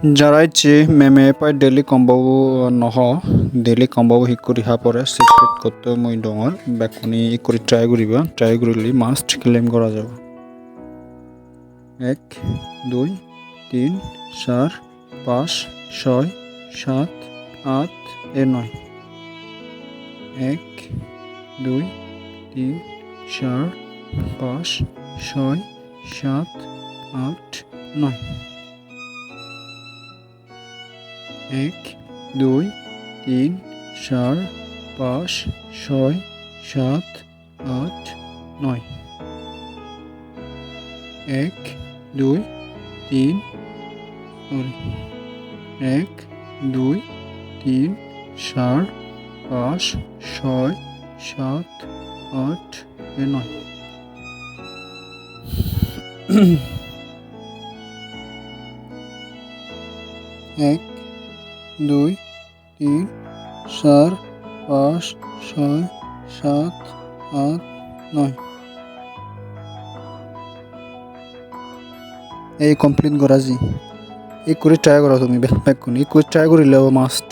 যারা ইচ্ছে মেমে পাই ডেইলি কম্বাবো নহ ডেইলি কম্বাবো হিক করি হা পরে সিক্রেট করতে মই ডঙর বেকুনি করি ট্রাই করিলি মাস্ট ক্লেম করা যাব 1 2 3 4 5 6 7 8 এ 9 1 2 3 4 5 6 7 8 9 1 2 3 4 5 6 7 8 9 1 2 3 1 2 3 4 5 6 7 8 et 9 1 2 3 4 5 6 7 8 9 এই কমপ্লিট করা জি এই করে ট্রাই করা তুমি ব্যাক কোনি এই করে ট্রাই করিলে মাস্ট